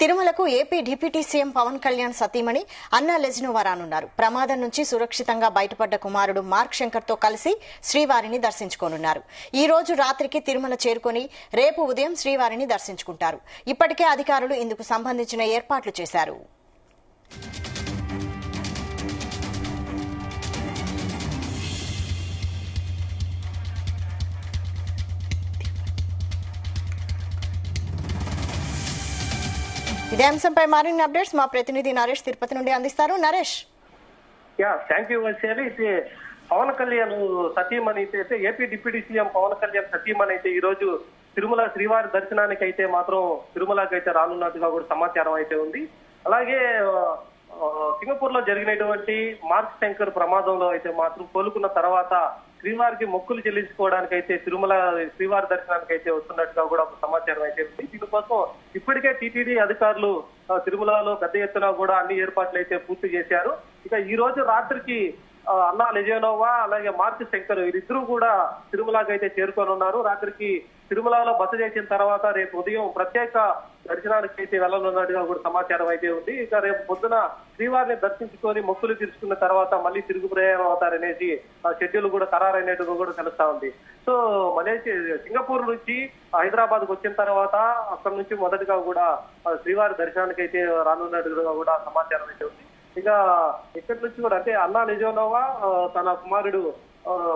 తిరుమలకు AP deputy CM Pawan Kalyan సతీమణి Anna లెజ్నోవా రానున్నారు. ప్రమాదం నుంచి సురక్షితంగా బయటపడ్డ కుమారుడు మార్క్ శంకర్ తో కలిసి శ్రీవారిని దర్శించుకోనున్నారు. ఈ రోజు రాత్రికి తిరుమల చేరుకుని రేపు ఉదయం శ్రీవారిని దర్శించుకుంటారు. ఇప్పటికే అధికారులు ఇందుకు సంబంధించిన ఏర్పాట్లు చేశారు. ఇదే అంశంపై మరిన్ని అప్డేట్స్ మా ప్రతినిధి నరేష్ తిరుపతి నుండి అందిస్తారు. నరేష్. Thank you Vaishali. అయితే పవన్ కళ్యాణ్ సతీమణి అయితే AP deputy CM Pawan Kalyan సతీమణి అయితే ఈ రోజు తిరుమల శ్రీవారి దర్శనానికి అయితే మాత్రం తిరుమలకి అయితే రానున్నట్టుగా కూడా సమాచారం అయితే ఉంది. అలాగే సింగపూర్ లో జరిగినటువంటి మార్క్ శంకర్ ప్రమాదంలో అయితే మాత్రం కోలుకున్న తర్వాత శ్రీవారికి మొక్కులు చెల్లించుకోవడానికి అయితే తిరుమల శ్రీవారి దర్శనానికి అయితే వస్తున్నట్టుగా కూడా ఒక సమాచారం అయితే ఉంది. దీనికోసం ఇప్పటికే టీటీడీ అధికారులు తిరుమలలో పెద్ద ఎత్తున కూడా అన్ని ఏర్పాట్లు అయితే పూర్తి చేశారు. ఇక ఈ రోజు రాత్రికి అన్నా లెజ్నోవా అలాగే మార్క్ శంకర్ వీరిద్దరూ కూడా తిరుమలకి అయితే చేరుకోనున్నారు. రాత్రికి తిరుమలలో బస చేసిన తర్వాత రేపు ఉదయం ప్రత్యేక దర్శనానికి అయితే వెళ్లనున్నట్టుగా కూడా సమాచారం అయితే ఉంది. ఇక రేపు పొద్దున శ్రీవారిని దర్శించుకొని మొక్కులు తీర్చుకున్న తర్వాత మళ్ళీ తిరుగు ప్రయాణం అవుతారనేసి షెడ్యూల్ కూడా ఖరారైనట్టుగా కూడా తెలుస్తా ఉంది. సో సింగపూర్ నుంచి హైదరాబాద్ కు వచ్చిన తర్వాత అక్కడి నుంచి మొదటిగా కూడా శ్రీవారి దర్శనానికి అయితే రానున్నట్టుగా కూడా సమాచారం అయితే ఉంది. ఇక ఇక్కడి నుంచి కూడా అంటే అన్నా లెజ్నోవా తన కుమారుడు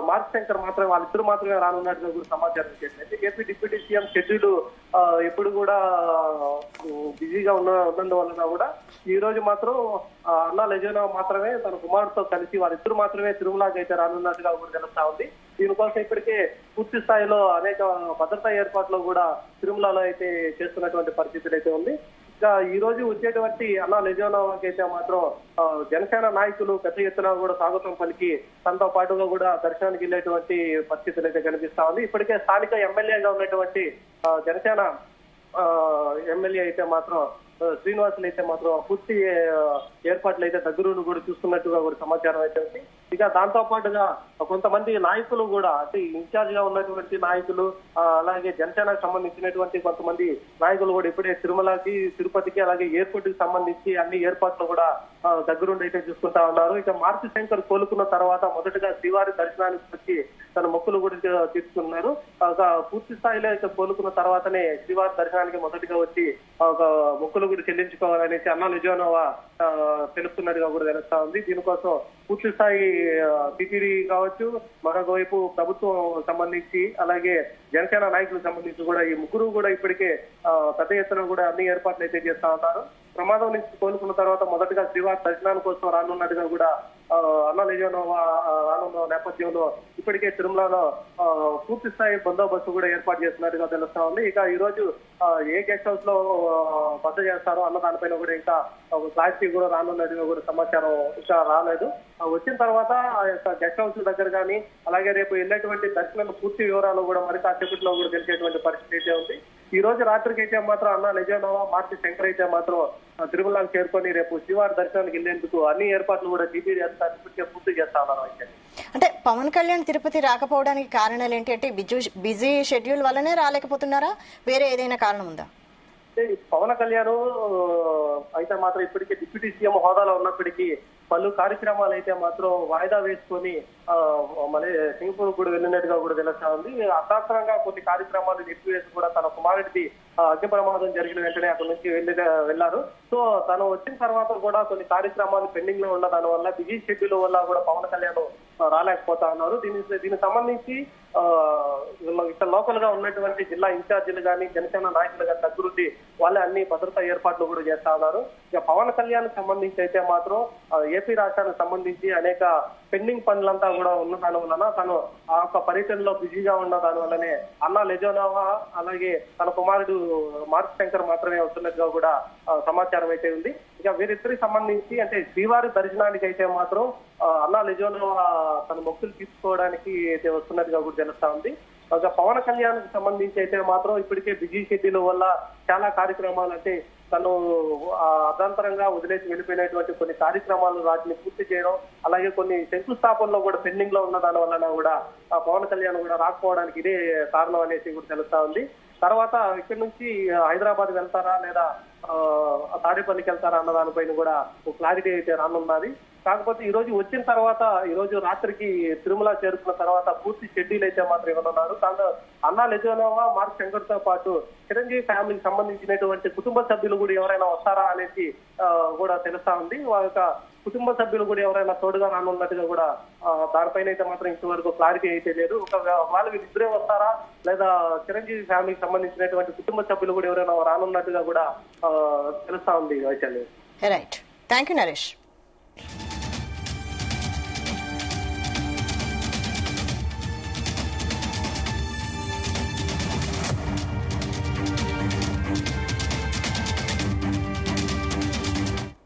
మార్క్ శంకర్ మాత్రమే వాళ్ళిద్దరు మాత్రమే రానున్నట్టుగా కూడా సమాచారం చేసింది. ఏపీ డిప్యూటీ సీఎం షెడ్యూల్ ఎప్పుడు కూడా బిజీగా ఉన్నందువలన కూడా ఈ రోజు మాత్రం అన్నా లెజ్నోవా మాత్రమే తన కుమారుడితో కలిసి వారిద్దరు మాత్రమే తిరుమలకి అయితే రానున్నట్టుగా కూడా తెలుస్తా ఉంది. దీనికోసం ఇప్పటికే పూర్తి స్థాయిలో అనేక భద్రతా ఏర్పాట్లు కూడా తిరుమలలో అయితే చేస్తున్నటువంటి పరిస్థితులు అయితే ఉంది. ఇంకా ఈ రోజు వచ్చేటువంటి అన్నా లెజ్నోవాకి అయితే మాత్రం జనసేన నాయకులు పెద్ద ఎత్తున కూడా స్వాగతం పలికి తనతో పాటుగా కూడా దర్శనానికి వెళ్ళేటువంటి పరిస్థితులు అయితే కనిపిస్తా ఉంది. ఇప్పటికే స్థానిక ఎమ్మెల్యేగా ఉన్నటువంటి జనసేన ఎమ్మెల్యే అయితే మాత్రం శ్రీనివాసులు అయితే మాత్రం పూర్తి ఏర్పాట్లు అయితే దగ్గరును కూడా చూస్తున్నట్టుగా కూడా సమాచారం అయితే ఉంది. ఇక దాంతో పాటుగా కొంతమంది నాయకులు కూడా అంటే ఇన్ఛార్జ్ గా ఉన్నటువంటి నాయకులు అలాగే జనసేనకు సంబంధించినటువంటి కొంతమంది నాయకులు కూడా ఇప్పుడే తిరుమలకి తిరుపతికి అలాగే ఎయిర్పోర్ట్ కి సంబంధించి అన్ని ఏర్పాట్లు కూడా దగ్గరుండి అయితే చూసుకుంటా ఉన్నారు. ఇక మార్క్ శంకర్ కోలుకున్న తర్వాత మొదటగా శ్రీవారి దర్శనానికి వచ్చి తన మొక్కులు కూడా తీసుకున్నారు. పూర్తి స్థాయిలో అయితే కోలుకున్న తర్వాతనే శ్రీవారి దర్శనానికి మొదటిగా వచ్చి ఒక మొక్కులు కూడా చెల్లించుకోవాలనేసి అన్నా లెజ్నోవా తెలుపుతున్నట్టుగా కూడా తెలుస్తా ఉంది. దీనికోసం పూర్తి స్థాయి టీటీడీ కావచ్చు మరొక వైపు ప్రభుత్వం సంబంధించి అలాగే జనసేన నాయకులకు సంబంధించి కూడా ఈ ముగ్గురు కూడా ఇప్పటికే పెద్ద ఎత్తున కూడా అన్ని ఏర్పాట్లు అయితే చేస్తా ఉన్నారు. ప్రమాదం నుంచి కోలుకున్న తర్వాత మొదటగా శ్రీవారి దర్శనాని కోసం రానున్నట్టుగా కూడా అన్నా లెజ్నోవా రానున్న నేపథ్యంలో ఇప్పటికే తిరుమలలో పూర్తి స్థాయి బందోబస్తు కూడా ఏర్పాటు చేస్తున్నట్టుగా తెలుస్తా ఉంది. ఇక ఈ రోజు ఏ గెస్ట్ హౌస్ లో బస చేస్తారో అన్న దానిపైన కూడా ఇంకా క్లారిటీ కూడా రానున్నట్టుగా కూడా సమాచారం ఇంకా రాలేదు. వచ్చిన తర్వాత ఆ యొక్క గెస్ట్ హౌస్ దగ్గర కానీ అలాగే రేపు వెళ్ళేటువంటి దర్శనం పూర్తి వివరాలు కూడా మరి కాసేపట్లో కూడా తెలిసేటువంటి పరిస్థితి అయితే ఉంది. ఈ రోజు రాత్రికి అయితే మాత్రం అన్నా లెజ్నోవా మార్క్ శంకర్ అయితే మాత్రం తిరుమలకు చేరుకొని రేపు శ్రీవారి దర్శనానికి వెళ్లేందుకు అన్ని ఏర్పాట్లు కూడా టీటీడీ అధికారులు పూర్తి చేస్తా ఉన్నారు. అంటే పవన్ కళ్యాణ్ తిరుపతి రాకపోవడానికి కారణాలు ఏంటి? అంటే బిజీ షెడ్యూల్ వల్లనే రాలేకపోతున్నారా, వేరే ఏదైనా కారణం ఉందా? పవన్ కళ్యాణ్ అయితే మాత్రం ఇప్పటికే డిప్యూటీ సీఎం హోదాలో ఉన్నప్పటికీ పలు కార్యక్రమాలు అయితే మాత్రం వాయిదా వేసుకొని మళ్ళీ సింగపూర్ కూడా వెళ్ళినట్టుగా కూడా తెలుస్తా ఉంది. అసాధారణంగా కొన్ని కార్యక్రమాలు నిలిపివేసి కూడా తన కుమారుడిది అగ్ని ప్రమాదం జరిగిన వెంటనే అక్కడి నుంచి వెళ్లారు. సో తను వచ్చిన తర్వాత కూడా కొన్ని కార్యక్రమాలు పెండింగ్ లో ఉన్న దాని వల్ల బిజీ షెడ్యూల్ వల్ల కూడా పవన్ కళ్యాణ్ రాలేకపోతా ఉన్నారు. దీనికి సంబంధించి ఇక్కడ లోకల్ గా ఉన్నటువంటి జిల్లా ఇన్ఛార్జీలు కానీ జనసేన నాయకులు కానీ దగ్గరుండి వాళ్ళే అన్ని భద్రతా ఏర్పాట్లు కూడా చేస్తా ఉన్నారు. ఇక పవన్ కళ్యాణ్ సంబంధించి అయితే మాత్రం ఏపీ రాష్ట్రానికి సంబంధించి అనేక పెండింగ్ పనులంతా కూడా ఉన్న దాని వలన తను ఆ యొక్క పర్యటనలో బిజీగా ఉన్న దాని వల్లనే అన్నా లెజ్నోవా అలాగే తన కుమారుడు మార్క్ శంకర్ మాత్రమే వస్తున్నట్టుగా కూడా సమాచారం అయితే ఉంది. ఇక వీరిద్దరికి సంబంధించి అంటే శ్రీవారి దర్శనానికి అయితే మాత్రం అన్నా లెజ్నోవా తన మొక్కులు తీసుకోవడానికి అయితే వస్తున్నట్టుగా కూడా తెలుస్తా ఉంది. పవన్ కళ్యాణ్ కి సంబంధించి అయితే మాత్రం ఇప్పటికే బిజీ షెడ్యూల్ వల్ల చాలా కార్యక్రమాలు అంటే తను అర్ధాంతరంగా వదిలేసి వెళ్ళిపోయినటువంటి కొన్ని కార్యక్రమాలు వాటిని పూర్తి చేయడం అలాగే కొన్ని శంకుస్థాపనలో కూడా పెండింగ్ లో ఉన్న దాని వలన కూడా పవన్ కళ్యాణ్ కూడా రాకపోవడానికి ఇదే కారణం అనేసి కూడా తెలుస్తా ఉంది. తర్వాత ఇక్కడి నుంచి హైదరాబాద్ వెళ్తారా లేదా తాడేపల్లికి వెళ్తారా అన్న దానిపైన కూడా ఒక క్లారిటీ అయితే రానున్నది. కాకపోతే ఈ రోజు వచ్చిన తర్వాత ఈ రోజు రాత్రికి తిరుమల చేరుకున్న తర్వాత పూర్తి షెడ్యూల్ అయితే మాత్రం ఇవ్వనున్నారు. దాంట్లో అన్నా లెజోనోవా, మార్క్ శంకర్ తో పాటు చిరంజీవి ఫ్యామిలీకి సంబంధించినటువంటి కుటుంబ సభ్యులు కూడా ఎవరైనా వస్తారా అనేది కూడా తెలుస్తా ఉంది. వాళ్ళ యొక్క కుటుంబ సభ్యులు కూడా ఎవరైనా తోడుగా రానున్నట్టుగా కూడా దానిపైన అయితే మాత్రం ఇంతవరకు క్లారిటీ అయితే లేదు. వాళ్ళు ఇద్దరే వస్తారా లేదా చిరంజీవి ఫ్యామిలీకి సంబంధించినటువంటి కుటుంబ సభ్యులు కూడా ఎవరైనా రానున్నట్టుగా కూడా తెలుస్తా ఉంది Vaishali. Right, thank you Naresh.